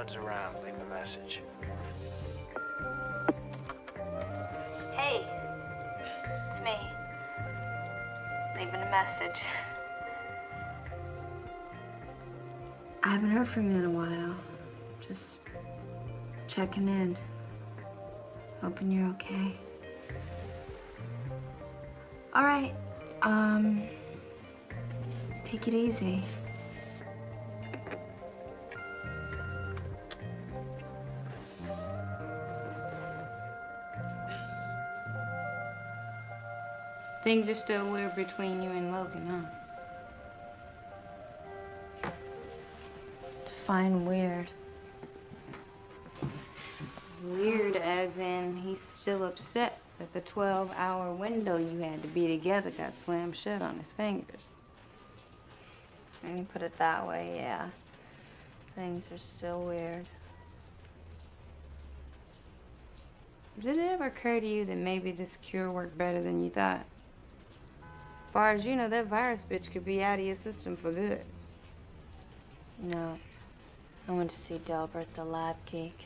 Guards around. Leave a message. Hey, it's me. Leaving a message. I haven't heard from you in a while. Just checking in. Hoping you're okay. All right, take it easy. Things are still weird between you and Logan, huh? Define weird. Weird as in he's still upset that the 12-hour window you had to be together got slammed shut on his fingers. When you put it that way, yeah. Things are still weird. Did it ever occur to you that maybe this cure worked better than you thought? As far as you know, that virus bitch could be out of your system for good. No. I went to see Delbert, the lab geek.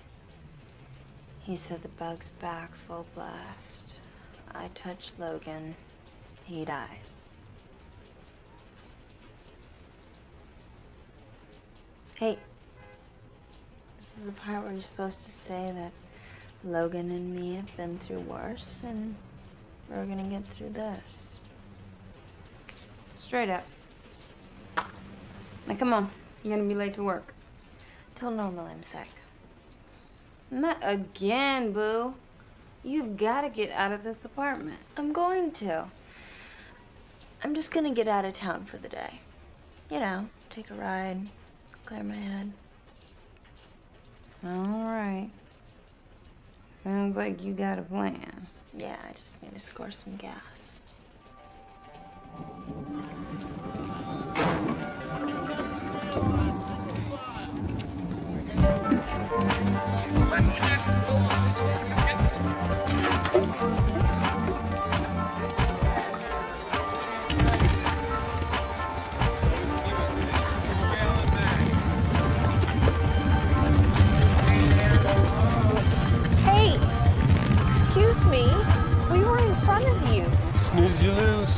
He said the bug's back full blast. I touch Logan, he dies. Hey, this is the part where you're supposed to say that Logan and me have been through worse, and we're gonna get through this. Straight up. Now come on, you're gonna be late to work. Till normal, I'm sick. Not again, boo. You've got to get out of this apartment. I'm going to. I'm just gonna get out of town for the day. You know, take a ride, clear my head. All right. Sounds like you got a plan. Yeah, I just need to score some gas. Hey, excuse me. We were in front of you. Snooze, you lose.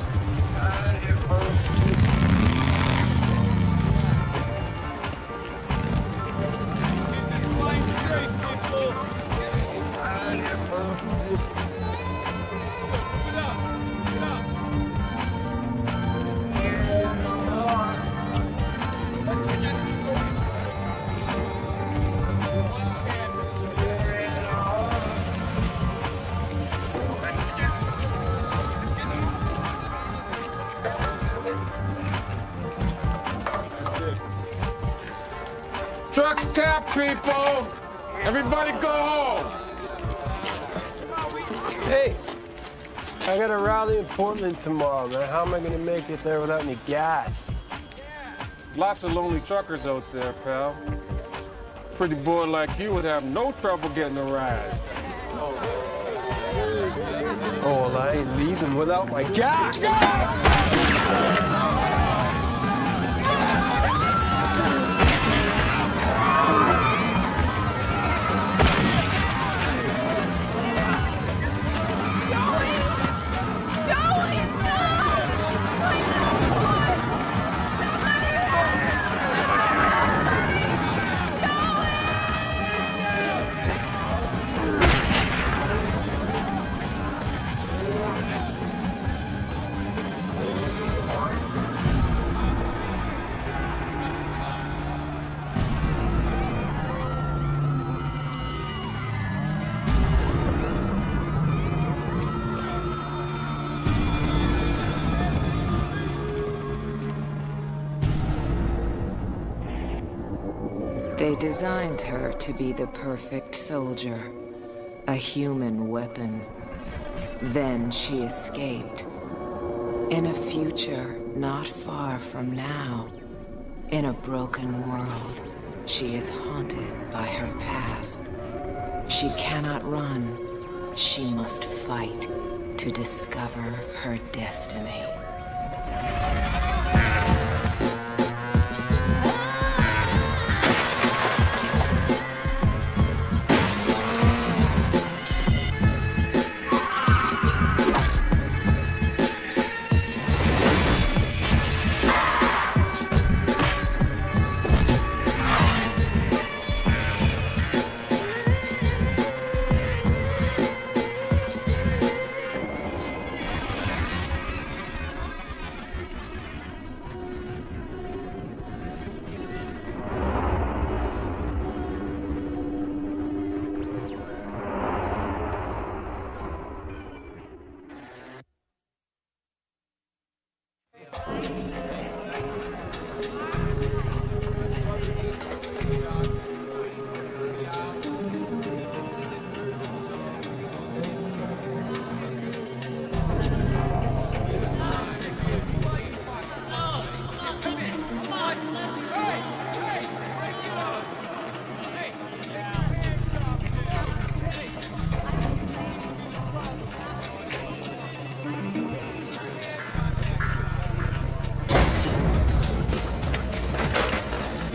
Trucks tap, people! Everybody go home! Hey, I got a rally in Portland tomorrow, man. How am I gonna make it there without any gas? Lots of lonely truckers out there, pal. Pretty boy like you would have no trouble getting a ride. Oh, well, I ain't leaving without my gas! They designed her to be the perfect soldier, a human weapon. Then she escaped. In a future not far from now, in a broken world, she is haunted by her past. She cannot run. She must fight to discover her destiny.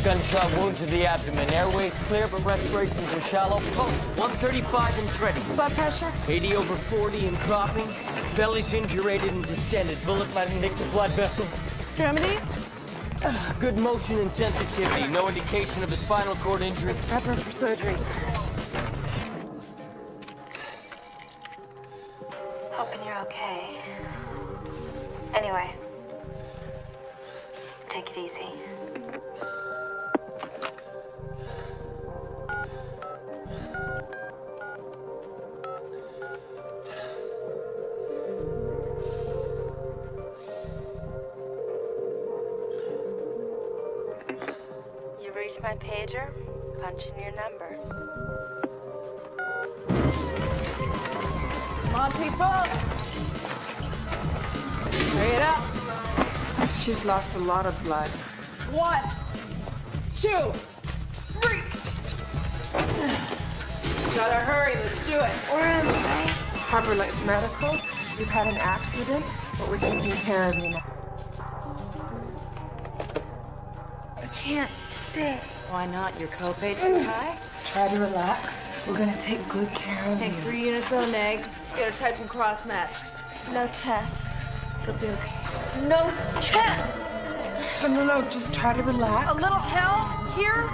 Gunshot wound to the abdomen. Airways clear, but respirations are shallow. Pulse 135 and treading. Blood pressure? 80 over 40 and dropping. Belly's indurated and distended. Bullet might have nicked the blood vessel. Extremities? Good motion and sensitivity. No indication of a spinal cord injury. Let's prep her for surgery. Hoping you're okay. Anyway, take it easy. You reach my pager, punch in your number. Come on, people. Hurry it up. She's lost a lot of blood. 1, 2, 3. Gotta hurry, let's do it. Where am I? Harbor Lights Medical. You've had an accident, but we're taking care of you now. I can't stay. Why not? Your copay too high? Try to relax. We're gonna take good care of Take you. 3 units on egg. Let's get her typed and cross-matched. No tests. It'll be okay. No tests! No, just try to relax. A little hell here?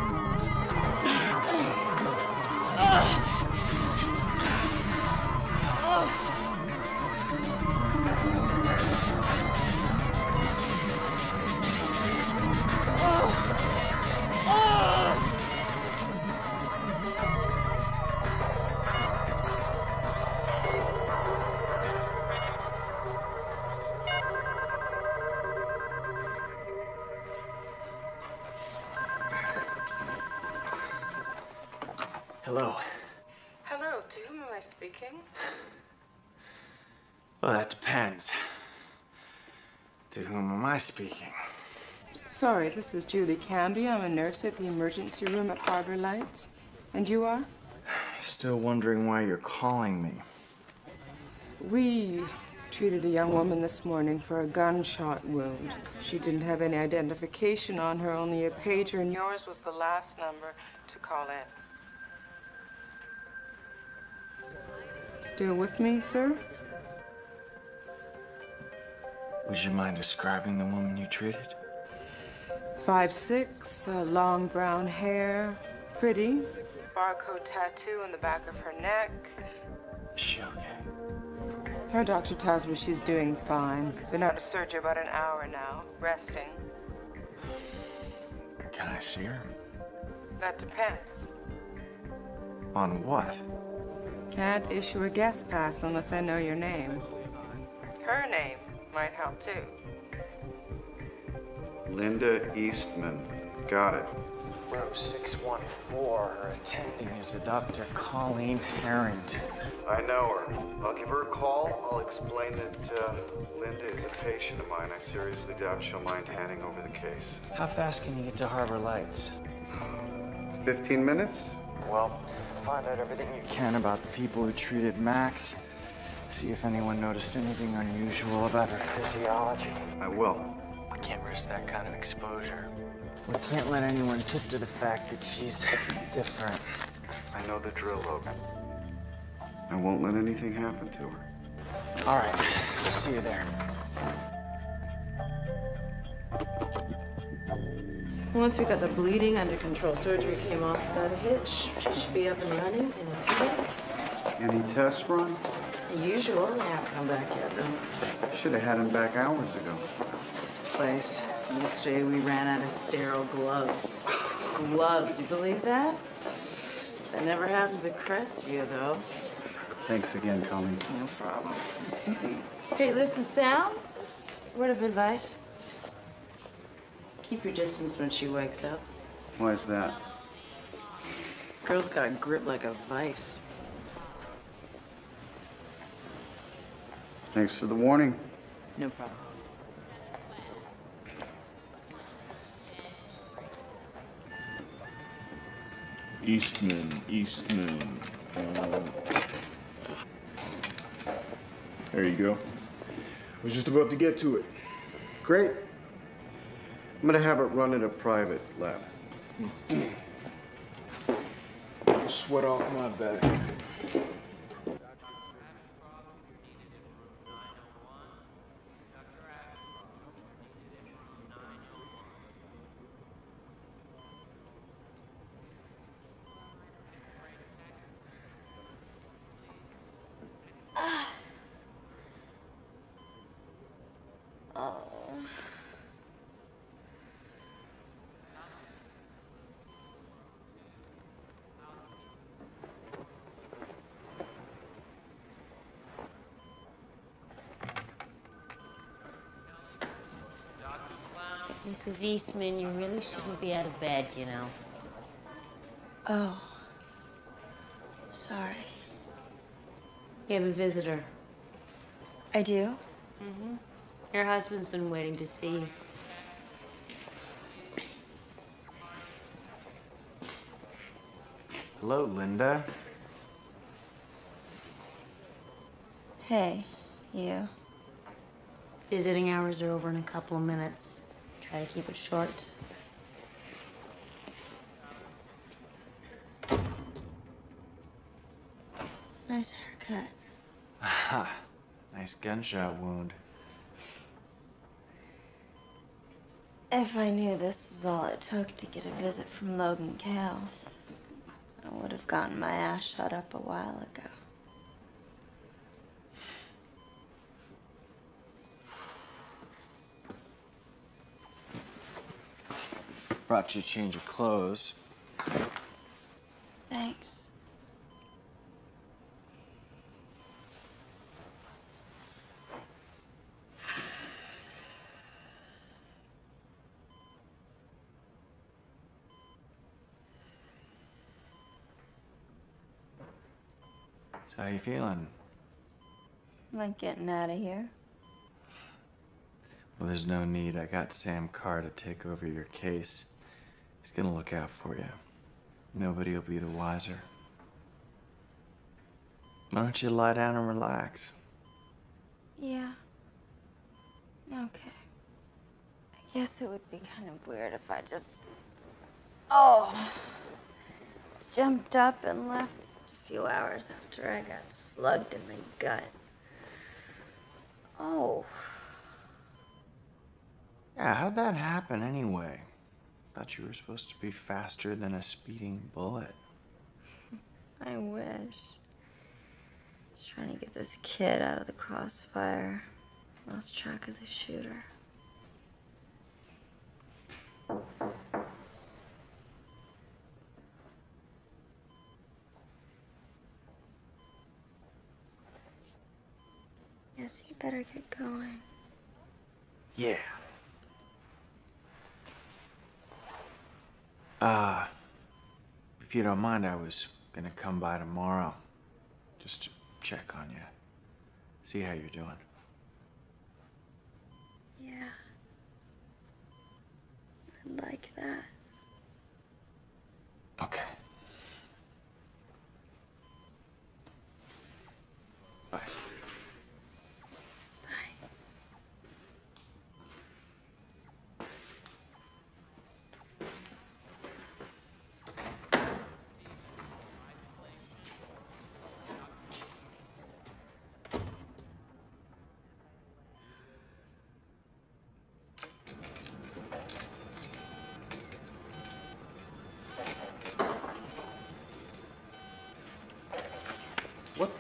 Hello. Hello, to whom am I speaking? Well, that depends. To whom am I speaking? Sorry, this is Julie Canby. I'm a nurse at the emergency room at Harbor Lights. And you are? Still wondering why you're calling me. We treated a young woman this morning for a gunshot wound. She didn't have any identification on her, only a pager, and yours was the last number to call in. Still with me, sir? Would you mind describing the woman you treated? 5'6", long brown hair, pretty. Barcode tattoo on the back of her neck. Is she okay? Her doctor tells me she's doing fine. Been out of surgery about an hour now, resting. Can I see her? That depends. On what? Can't issue a guest pass unless I know your name. Her name might help too. Linda Eastman. Got it. Row 614. Her attending is a Dr. Colleen Harrington. I know her. I'll give her a call. I'll explain that Linda is a patient of mine. I seriously doubt she'll mind handing over the case. How fast can you get to Harbor Lights? 15 minutes? Well, find out everything you can about the people who treated Max. See if anyone noticed anything unusual about her physiology. I will. We can't risk that kind of exposure. We can't let anyone tip to the fact that she's different. I know the drill, Logan. I won't let anything happen to her. All right, see you there. Once we got the bleeding under control, surgery came off without a hitch. She should be up and running in a few days. Any tests run? The usual. They haven't come back yet, though. Should have had him back hours ago. This place. Yesterday we ran out of sterile gloves. Gloves, you believe that? That never happens at Crestview, though. Thanks again, Colleen. No problem. Hey, listen, Sam. Word of advice. Keep your distance when she wakes up. Why is that? Girl's got a grip like a vice. Thanks for the warning. No problem. Eastman. There you go. Was just about to get to it. Great. I'm gonna have it run in a private lab. Sweat off my back. Mrs. Eastman, you really shouldn't be out of bed, you know. Oh. Sorry. You have a visitor. I do? Mm-hmm. Your husband's been waiting to see you. Hello, Linda. Hey, you. Visiting hours are over in a couple of minutes. Try to keep it short. Nice haircut. Aha. Nice gunshot wound. If I knew this is all it took to get a visit from Logan Cale, I would have gotten my ass shot up a while ago. Brought you a change of clothes. Thanks. So how you feeling? Like getting out of here? Well, there's no need. I got Sam Carr to take over your case. He's gonna look out for you. Nobody will be the wiser. Why don't you lie down and relax? Yeah. Okay. I guess it would be kind of weird if I just... jumped up and left a few hours after I got slugged in the gut. Oh. Yeah, how'd that happen anyway? Thought you were supposed to be faster than a speeding bullet. I wish. Just trying to get this kid out of the crossfire. Lost track of the shooter. Guess you better get going. Yeah. If you don't mind, I was gonna come by tomorrow. Just to check on you. See how you're doing. Yeah. I'd like that. Okay. Bye. What?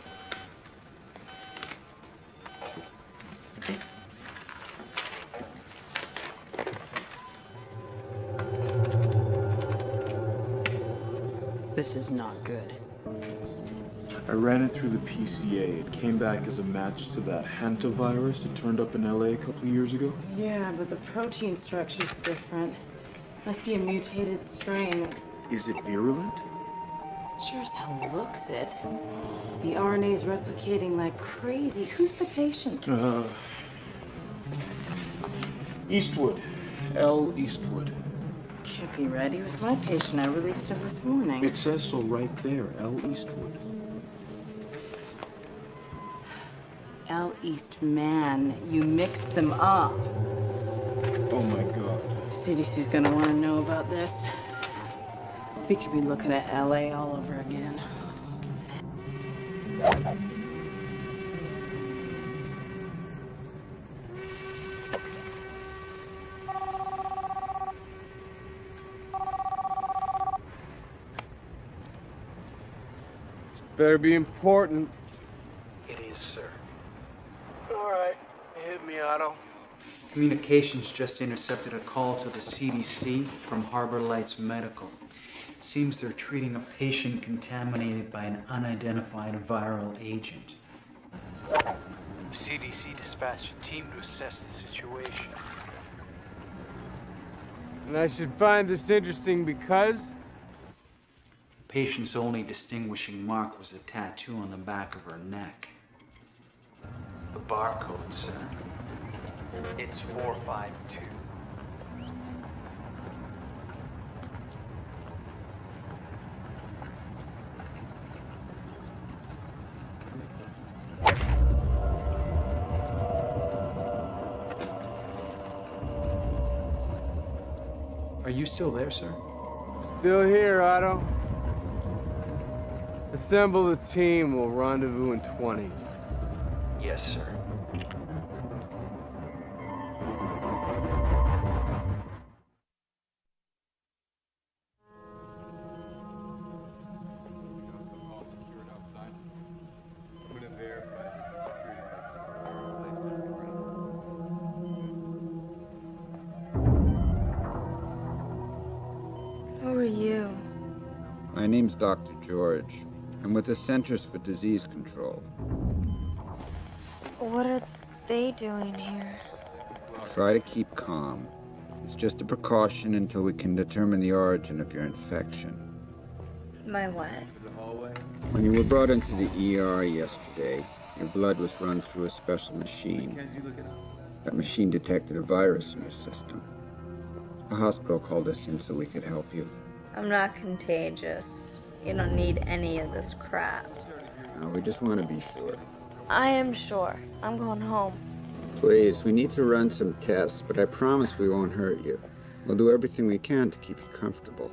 This is not good. I ran it through the PCA. It came back as a match to that hantavirus that turned up in LA a couple of years ago. Yeah, but the protein structure's different. Must be a mutated strain. Is it virulent? Sure as hell looks it. The RNA's replicating like crazy. Who's the patient? Eastwood. L. Eastwood. Can't be right. He was my patient. I released him this morning. It says so right there. L. Eastwood. L. Eastman. You mixed them up. Oh my God. CDC's gonna want to know about this. We could be looking at LA all over again. This better be important. It is, sir. All right, hit me, Otto. Communications just intercepted a call to the CDC from Harbor Lights Medical. Seems they're treating a patient contaminated by an unidentified viral agent. The CDC dispatched a team to assess the situation. And I should find this interesting because? The patient's only distinguishing mark was a tattoo on the back of her neck. The barcode, sir. It's 452. Are you still there, sir? Still here, Otto. Assemble the team. We'll rendezvous in 20. Yes, sir. Who are you? My name's Dr. George. I'm with the Centers for Disease Control. What are they doing here? Try to keep calm. It's just a precaution until we can determine the origin of your infection. My what? When you were brought into the ER yesterday, your blood was run through a special machine. That machine detected a virus in your system. The hospital called us in so we could help you. I'm not contagious. You don't need any of this crap. No, we just want to be sure. I am sure. I'm going home. Please, we need to run some tests, but I promise we won't hurt you. We'll do everything we can to keep you comfortable.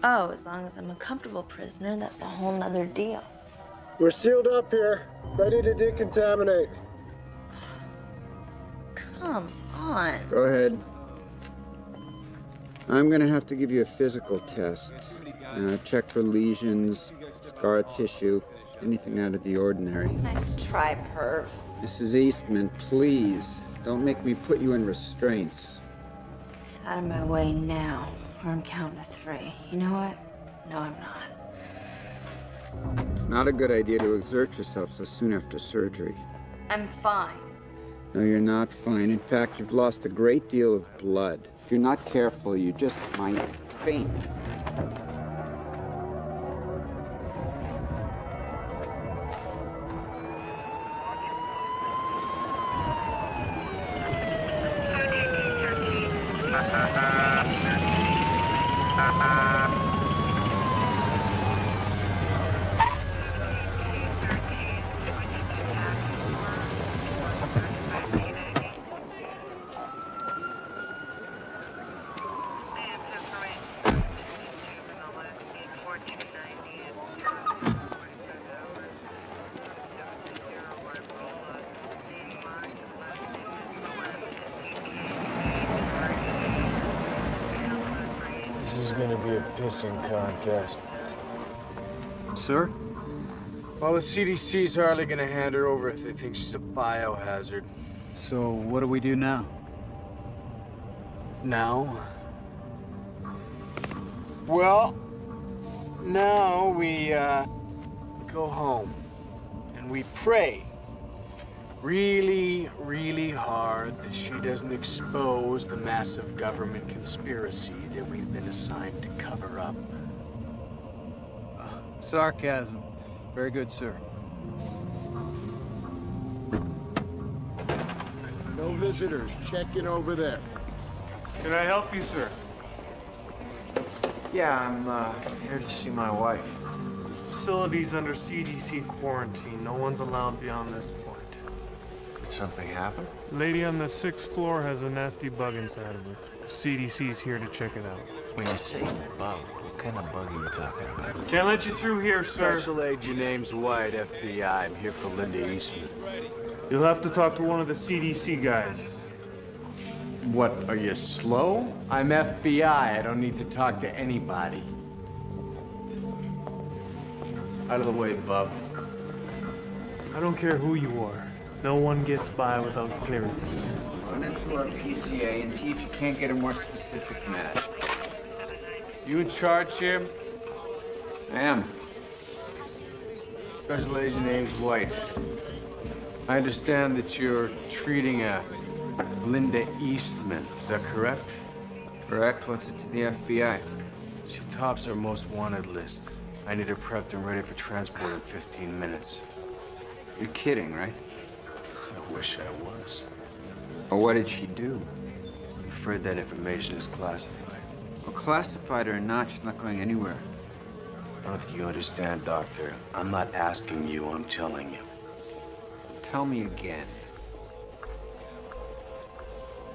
Oh, as long as I'm a comfortable prisoner, that's a whole nother deal. We're sealed up here, ready to decontaminate. Come on. Go ahead. I'm gonna have to give you a physical test. Check for lesions, scar tissue, anything out of the ordinary. Nice try, perv. Mrs. Eastman, please, don't make me put you in restraints. Out of my way now, or I'm counting to 3. You know what? No, I'm not. It's not a good idea to exert yourself so soon after surgery. I'm fine. No, you're not fine. In fact, you've lost a great deal of blood. If you're not careful, you just might faint. This is gonna be a pissing contest. Sir? Well, the CDC's hardly gonna hand her over if they think she's a biohazard. So what do we do now? Now? Well, now we go home and we pray really, really hard that she doesn't expose the massive government conspiracy that we've been assigned to cover up. Sarcasm. Very good, sir. No visitors. Check in over there. Can I help you, sir? Yeah, I'm here to see my wife. This facility's under CDC quarantine. No one's allowed beyond this point. Did something happen? The lady on the 6th floor has a nasty bug inside of her. CDC's here to check it out. When you say bug, what kind of bug are you talking about? Can't let you through here, sir. Special Agent Ames White, FBI. I'm here for Linda Eastman. You'll have to talk to one of the CDC guys. What, are you slow? I'm FBI. I don't need to talk to anybody. Out of the way, bub. I don't care who you are. No one gets by without clearance. Run into our PCA and see if you can't get a more specific match. You in charge here? I am. Special Agent Ames White. I understand that you're treating a Linda Eastman. Is that correct? Correct. What's it to the FBI? She tops our most wanted list. I need her prepped and ready for transport in 15 minutes. You're kidding, right? I wish I was. Well, what did she do? I'm afraid that information is classified. Well, classified or not, she's not going anywhere. I don't think you understand, Doctor. I'm not asking you, I'm telling you. Tell me again.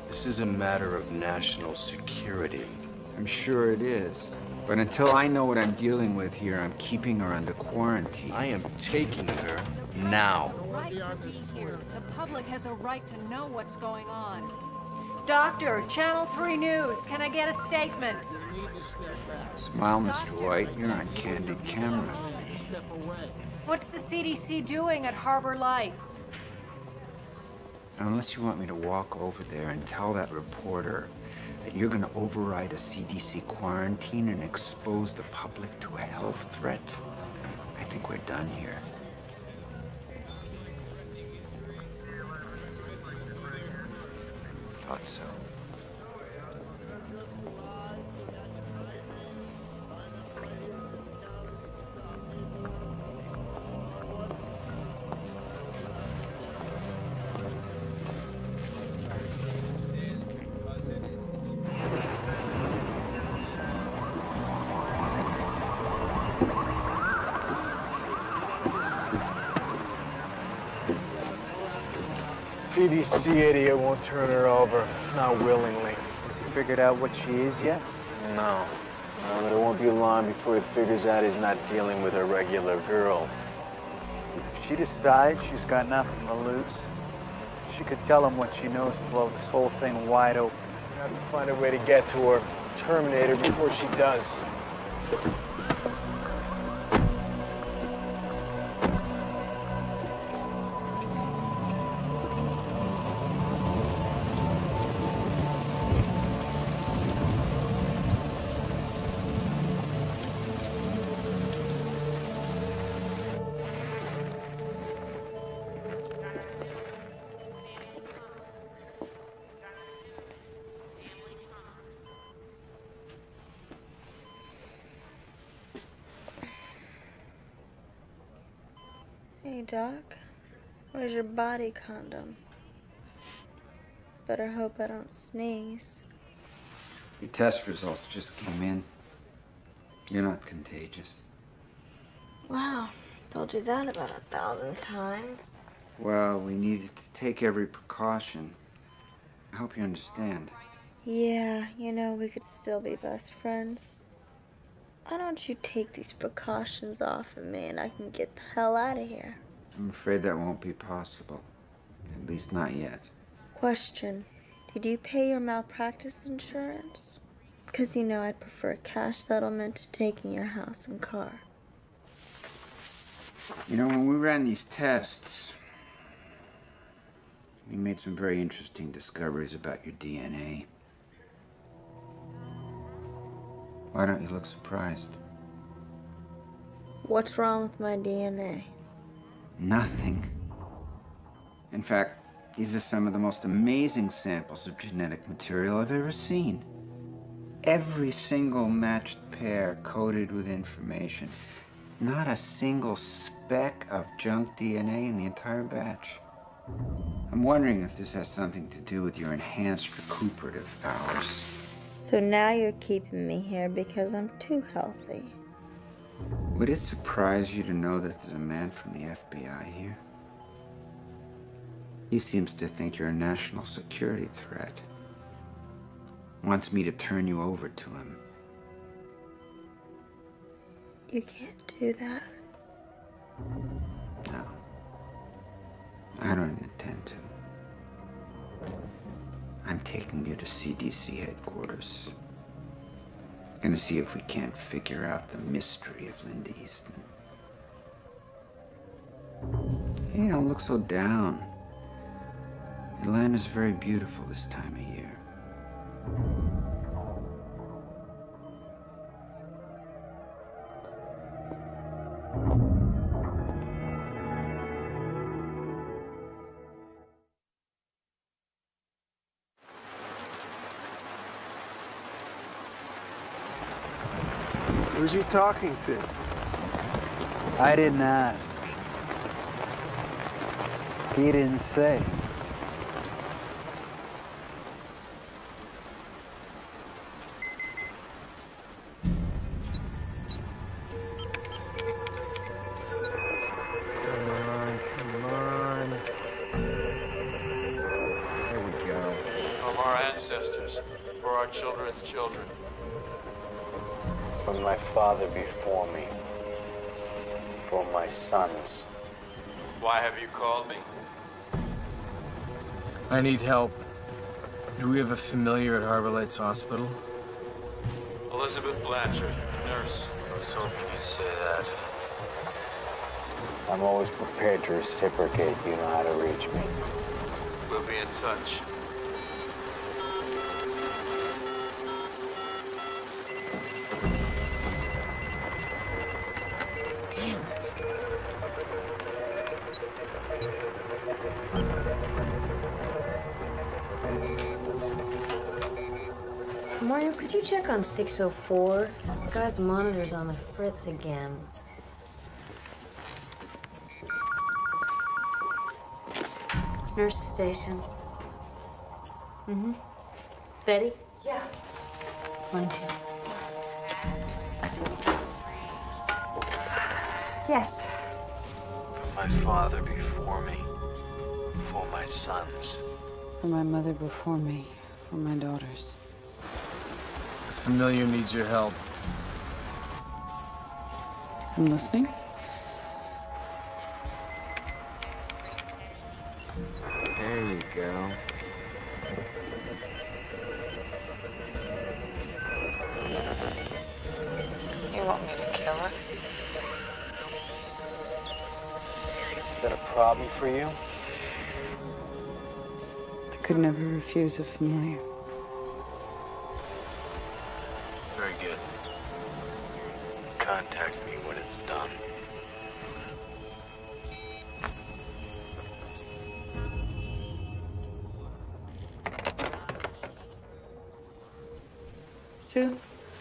This is a matter of national security. I'm sure it is. But until I know what I'm dealing with here, I'm keeping her under quarantine. I am taking her now. The public has a right to know what's going on. Doctor, Channel 3 News, can I get a statement? Smile, Mr. White. You're on candid camera. What's the CDC doing at Harbor Lights? Unless you want me to walk over there and tell that reporter that you're going to override a CDC quarantine and expose the public to a health threat, I think we're done here. Thought so. CDC idiot won't turn her over, not willingly. Has he figured out what she is yet? No. But it won't be long before he figures out he's not dealing with a regular girl. If she decides she's got nothing to lose, she could tell him what she knows, blow this whole thing wide open. I have to find a way to get to her, terminate her before she does. Hey, Doc. Where's your body condom? Better hope I don't sneeze. Your test results just came in. You're not contagious. Wow. Told you that about 1,000 times. Well, we needed to take every precaution. I hope you understand. Yeah, you know, we could still be best friends. Why don't you take these precautions off of me and I can get the hell out of here? I'm afraid that won't be possible. At least not yet. Question. Did you pay your malpractice insurance? Because you know I'd prefer a cash settlement to taking your house and car. You know, when we ran these tests, we made some very interesting discoveries about your DNA. Why don't you look surprised? What's wrong with my DNA? Nothing. In fact, these are some of the most amazing samples of genetic material I've ever seen. Every single matched pair coated with information. Not a single speck of junk DNA in the entire batch. I'm wondering if this has something to do with your enhanced recuperative powers. So now you're keeping me here because I'm too healthy. Would it surprise you to know that there's a man from the FBI here? He seems to think you're a national security threat. Wants me to turn you over to him. You can't do that. No. I don't intend to. I'm taking you to CDC headquarters. Gonna see if we can't figure out the mystery of Linda Eastman. Hey, don't look so down. Atlanta's very beautiful this time of year. Who's he talking to? I didn't ask. He didn't say. Come on. There we go. From our ancestors, for our children's children. From my father before me. For my sons. Why have you called me? I need help. Do we have a familiar at Harbor Lights Hospital? Elizabeth Blanchard, nurse. I was hoping you'd say that. I'm always prepared to reciprocate. You know how to reach me. We'll be in touch. Mario, could you check on 604? The guy's monitor's on the fritz again. Nurse station. Mm-hmm. Betty? Yeah. Line 2. Yes. For my father before me. For my sons. For my mother before me. For my daughters. The familiar needs your help. I'm listening. There you go. You want me to kill her? Is that a problem for you? I could never refuse a familiar. Very good. Contact me when it's done. Sue?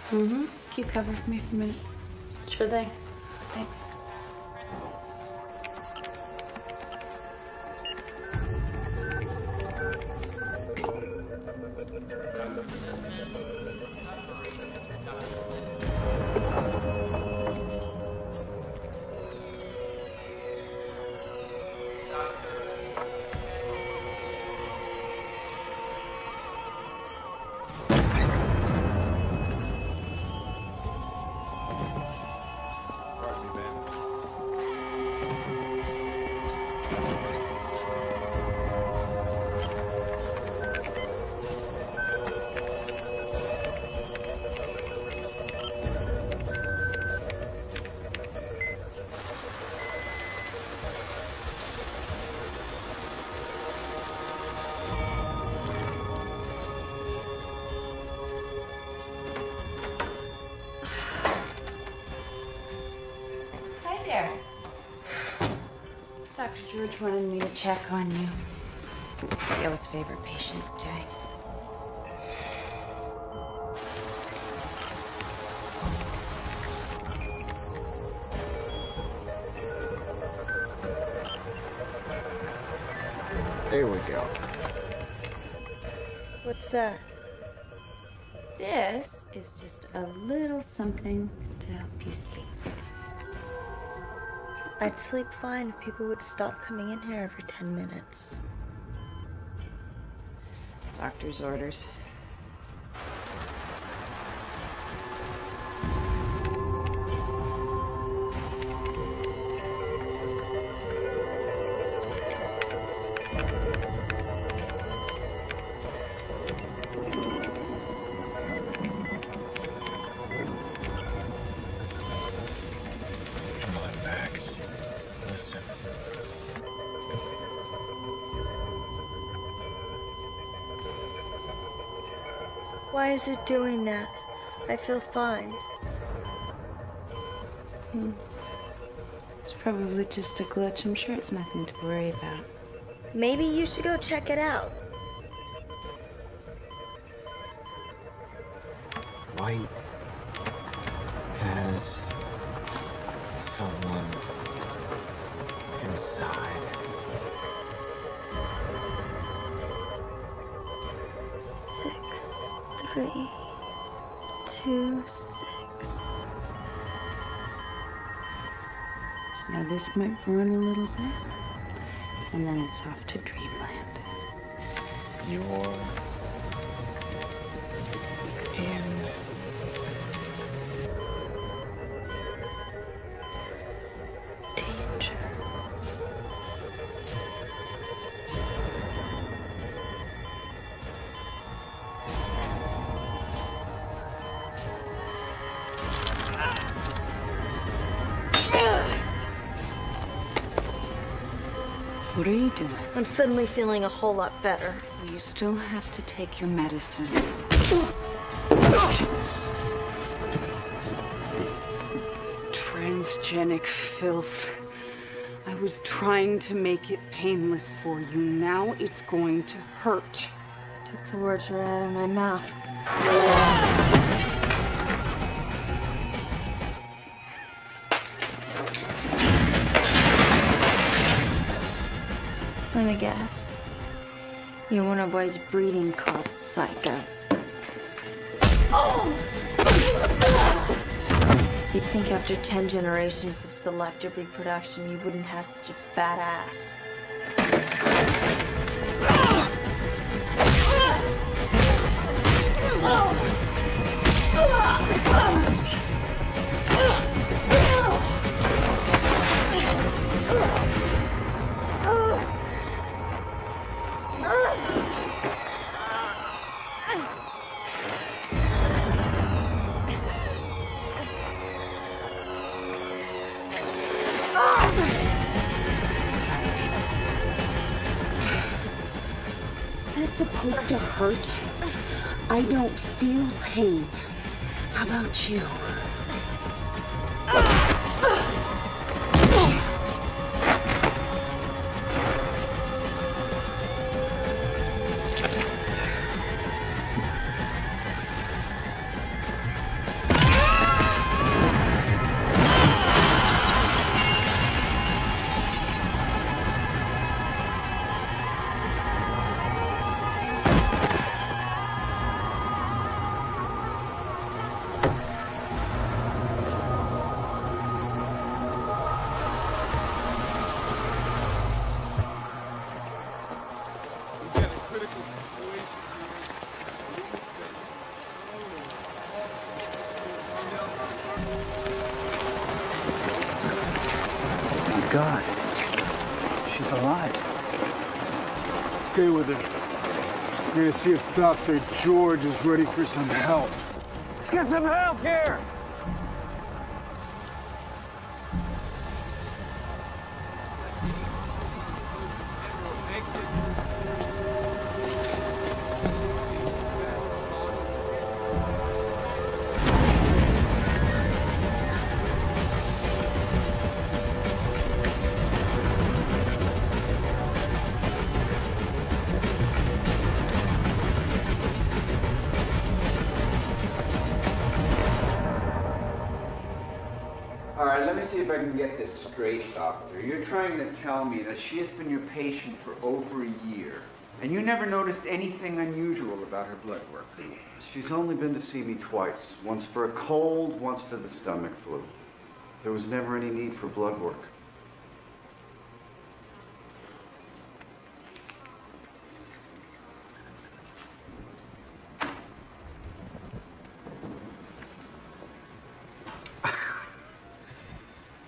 Mm-hmm. Can you cover for me for a minute? Sure thing. Thanks. Dr. George wanted me to check on you. See how his favorite patient's doing. There we go. What's that? This is just a little something to help you sleep. I'd sleep fine if people would stop coming in here every 10 minutes. Doctor's orders. Come on, Max. Listen. Why is it doing that? I feel fine. It's probably just a glitch. I'm sure it's nothing to worry about. Maybe you should go check it out. White has someone inside. 6, 3, 2, 6. Now this might burn a little bit, and then it's off to dreamland. You're in danger. What are you doing? I'm suddenly feeling a whole lot better. Well, you still have to take your medicine. Transgenic filth. I was trying to make it painless for you. Now it's going to hurt. Took the words right out of my mouth. Let me guess. You're one of White's breeding cult psychos. Oh! You'd think after 10 generations of selective reproduction, you wouldn't have such a fat ass. Is that supposed to hurt? I don't feel pain. How about you? God, she's alive. Stay with her. We're gonna see if Dr. George is ready for some help. Let's get some help here! let me see if I can get this straight, doctor. You're trying to tell me that she has been your patient for over a year, and you never noticed anything unusual about her blood work? She's only been to see me twice. Once for a cold, once for the stomach flu. There was never any need for blood work.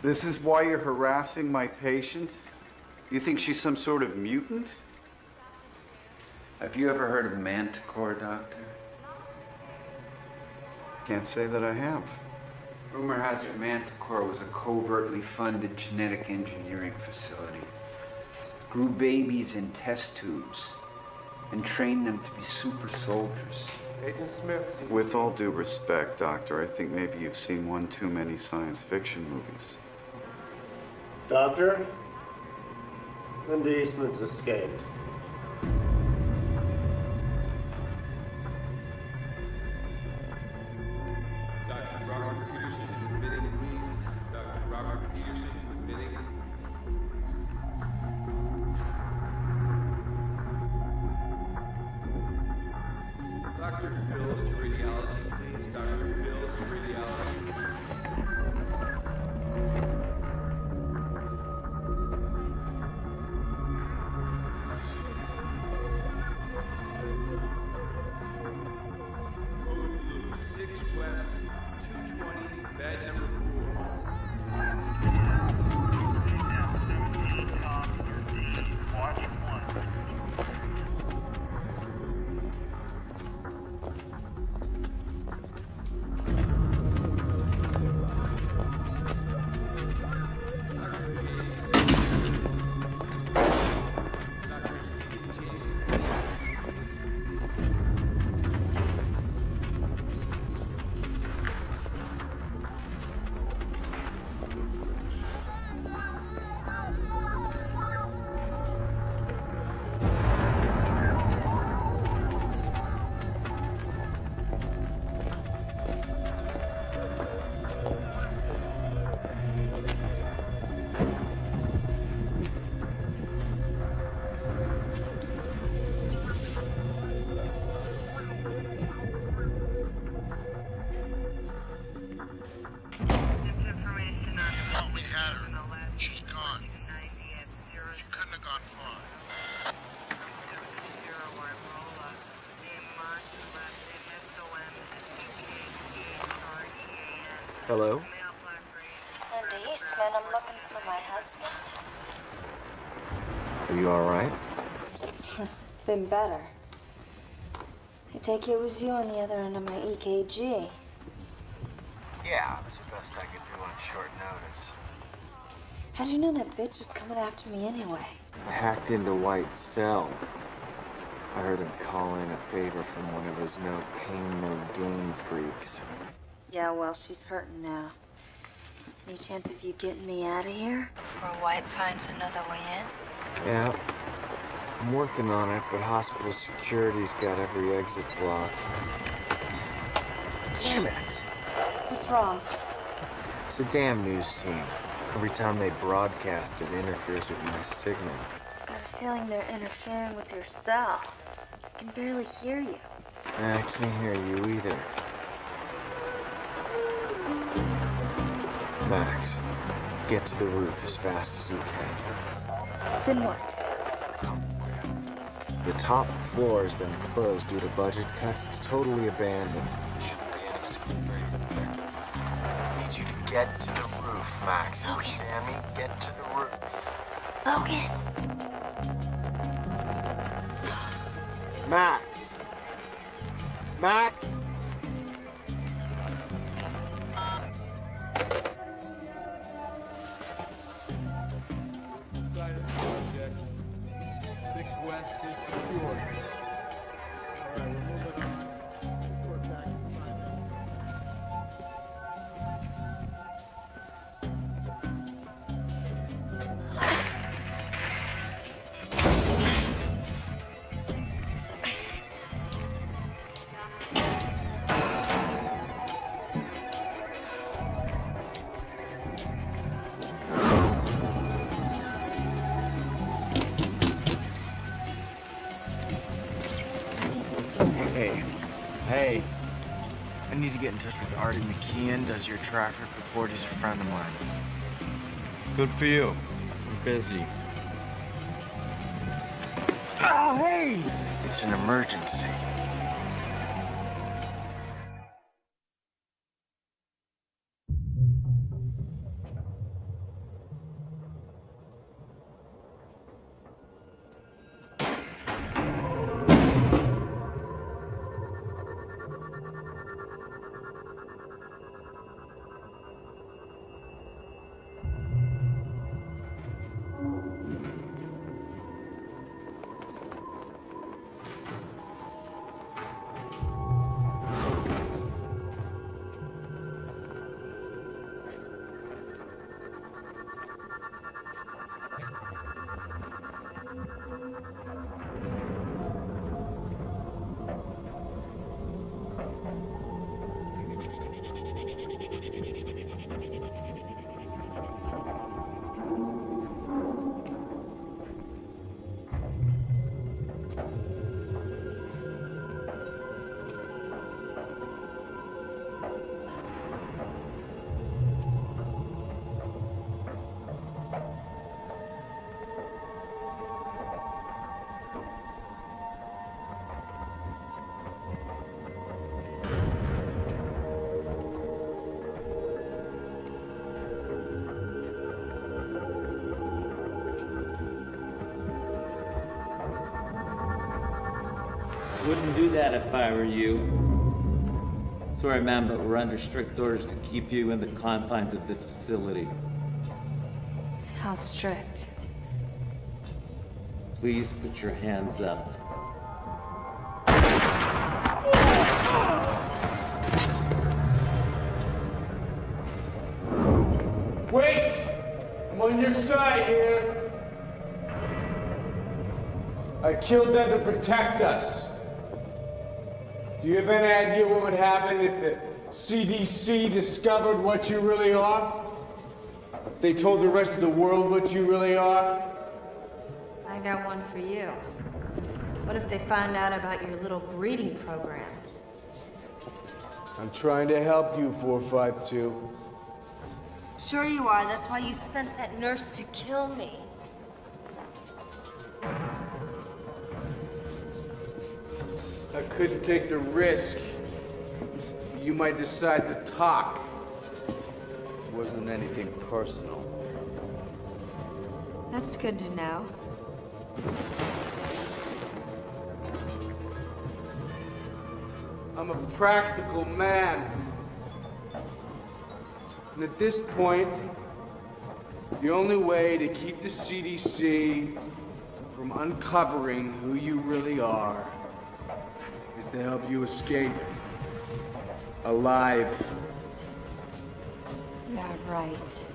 This is why you're harassing my patient? You think she's some sort of mutant? Have you ever heard of Manticore, Doctor? Can't say that I have. Rumor has it Manticore was a covertly funded genetic engineering facility. Grew babies in test tubes and trained them to be super soldiers. Agent Smith. With all due respect, Doctor, I think maybe you've seen one too many science fiction movies. Doctor, Linda Eastman's escaped. Dr. Robert Peterson admitting, please. Dr. Robert Peterson admitting. Dr. Phillips to radiology, please. Dr. Phillips to radiology. Hello? Linda Eastman, I'm looking for my husband. Are you all right? Been better. I take it was you on the other end of my EKG. Yeah, it was the best I could do on short notice. How'd you know that bitch was coming after me anyway? I hacked into White's cell. I heard him call in a favor from one of his no pain, no gain freaks. Yeah, well, she's hurting now. Any chance of you getting me out of here? Or White finds another way in? Yeah, I'm working on it, but hospital security's got every exit blocked. Damn it! What's wrong? It's a damn news team. Every time they broadcast, it interferes with my signal. Got a feeling they're interfering with your cell. I can barely hear you. I can't hear you either. Max, get to the roof as fast as you can. Then what? The top floor has been closed due to budget cuts. It's totally abandoned. Shouldn't be any security there. I need you to get to the roof, Max. You understand me? Get to the roof. Logan! Max! Max! Side of the project. 6 West is secure. All right, we're moving on. Report back in 5 minutes. I need to get in touch with Artie McKeon. Does your traffic report? He's a friend of mine. Good for you. I'm busy. Oh, hey! It's an emergency. Wouldn't do that if I were you. Sorry, ma'am, but we're under strict orders to keep you in the confines of this facility. How strict? Please put your hands up. Wait! I'm on your side here. I killed them to protect us. Do you have any idea what would happen if the CDC discovered what you really are? If they told the rest of the world what you really are? I got one for you. What if they found out about your little breeding program? I'm trying to help you, 452. Sure you are. That's why you sent that nurse to kill me. I couldn't take the risk. You might decide to talk. It wasn't anything personal. That's good to know. I'm a practical man. And at this point, the only way to keep the CDC from uncovering who you really are is to help you escape. Alive. Yeah, right.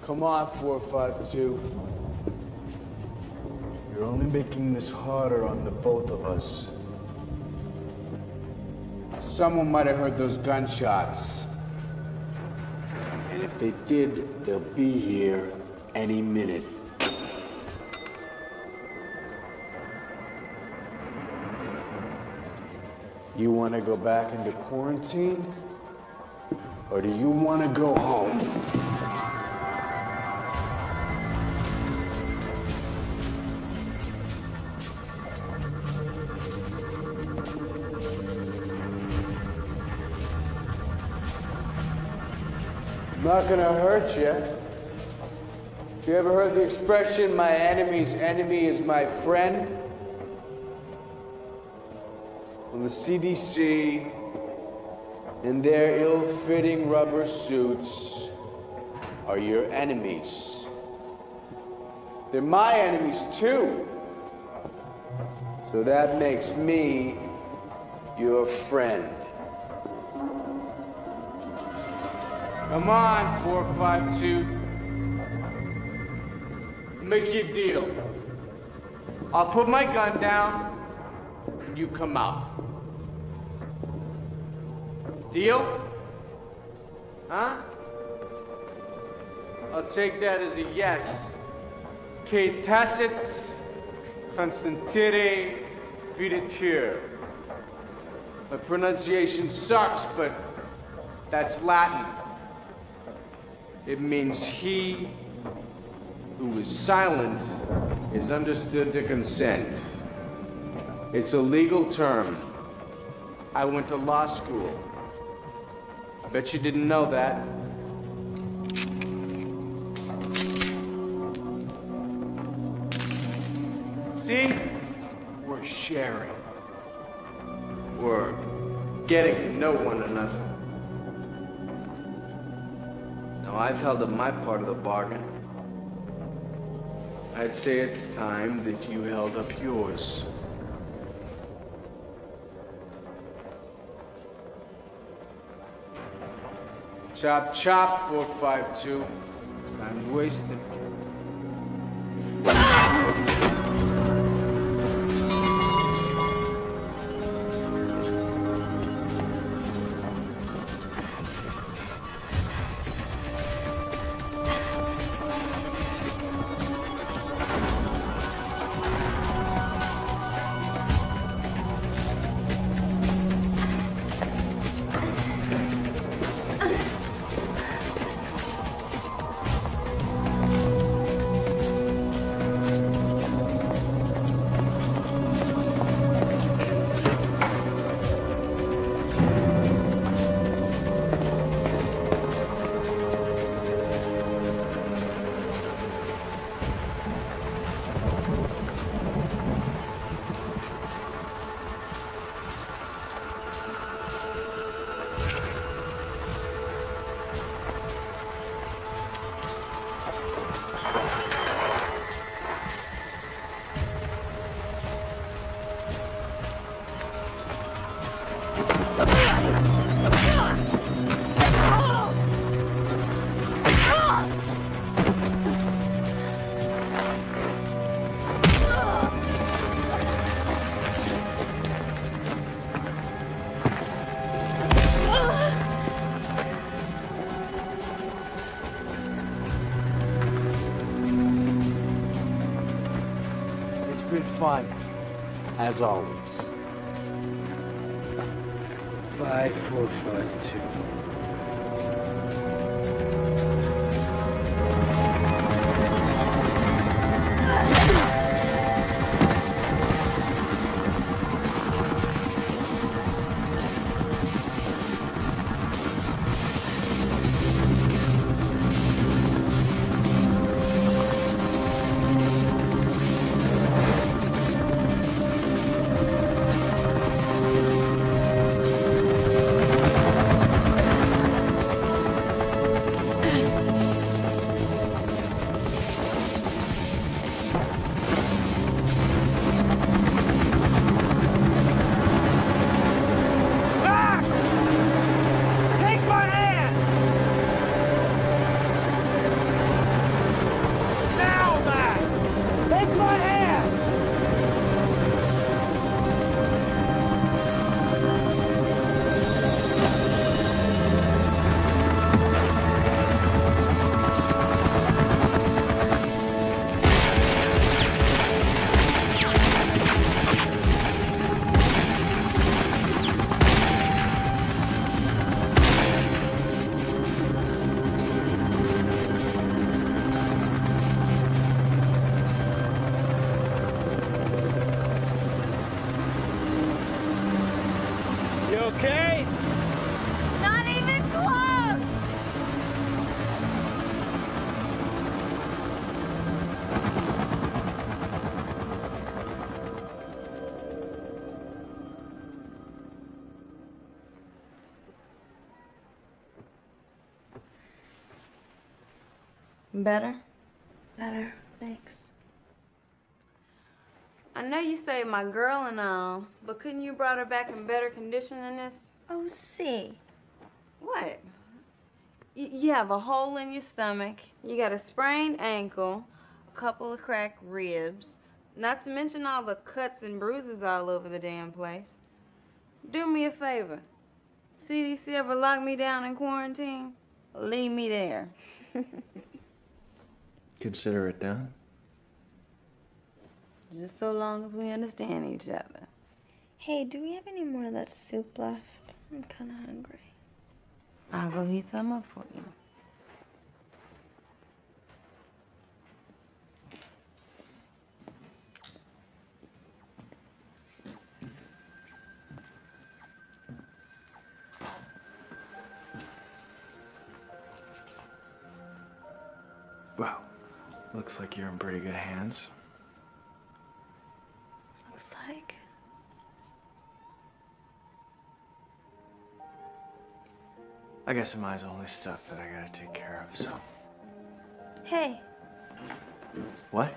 Come on, 452. You're only making this harder on the both of us. Someone might have heard those gunshots. And if they did, they'll be here any minute. You want to go back into quarantine? Or do you want to go home? I'm not gonna hurt you. You ever heard the expression, my enemy's enemy is my friend? Well, the CDC and their ill-fitting rubber suits are your enemies. They're my enemies too. So that makes me your friend. Come on, 452. Make you a deal. I'll put my gun down, and you come out. Deal? Huh? I'll take that as a yes. Che tacit, consentire, videtur. My pronunciation sucks, but that's Latin. It means he who is silent is understood to consent. It's a legal term. I went to law school. I bet you didn't know that. See? We're sharing. We're getting to know one another. Now, I've held up my part of the bargain. I'd say it's time that you held up yours. Chop, chop, 452. Time's wasted. Fun, as always. 5452. Okay? Not even close! Better? Better, thanks. I know you saved my girl and all, but couldn't you brought her back in better condition than this? Oh, see. What? You have a hole in your stomach, you got a sprained ankle, a couple of cracked ribs, not to mention all the cuts and bruises all over the damn place. Do me a favor. CDC ever lock me down in quarantine? Leave me there. Consider it done. Just so long as we understand each other. Hey, do we have any more of that soup left? I'm kind of hungry. I'll go heat some up for you. Well, looks like you're in pretty good hands. Looks like. I guess mine's only stuff that I gotta take care of, so. Hey, What?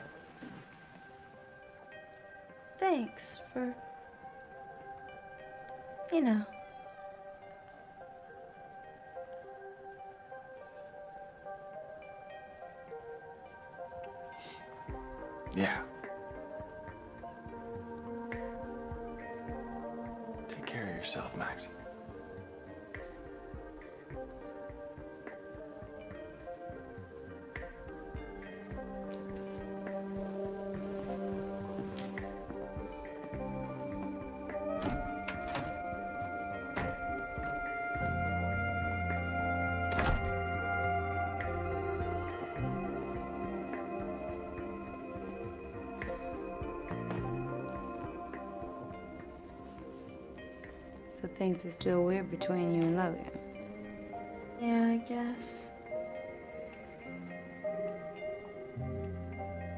thanks for, you know. Yeah. Take care of yourself, Max. So things are still weird between you and Logan. Yeah, I guess.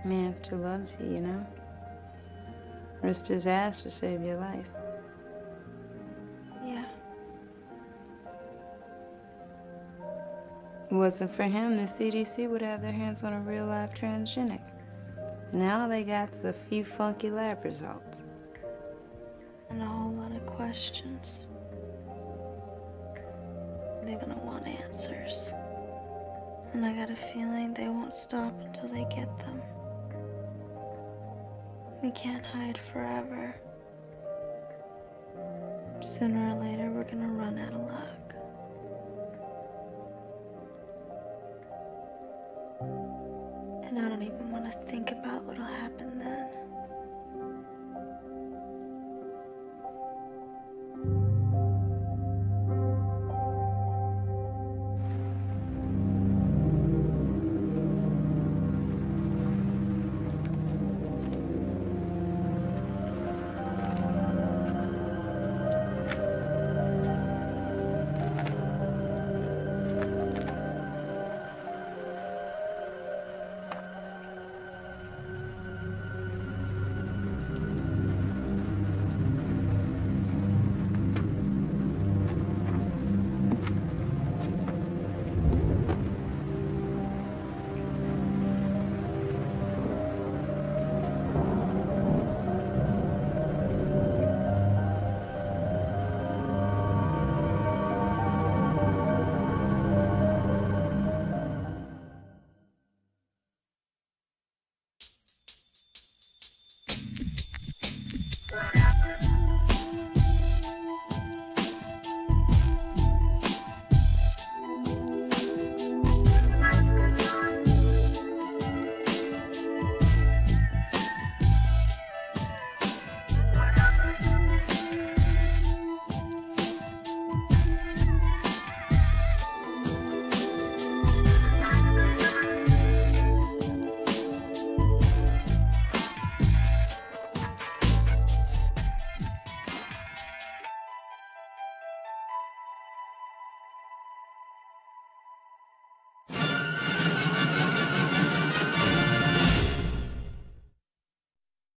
Man still loves you, you know? Risked his ass to save your life. Yeah. If it wasn't for him, the CDC would have their hands on a real-life transgenic. Now they got a few funky lab results. And a whole lot of questions. They're gonna want answers. And I got a feeling they won't stop until they get them. We can't hide forever. Sooner or later, we're gonna run out of luck. And I don't even want to think about what'll happen then.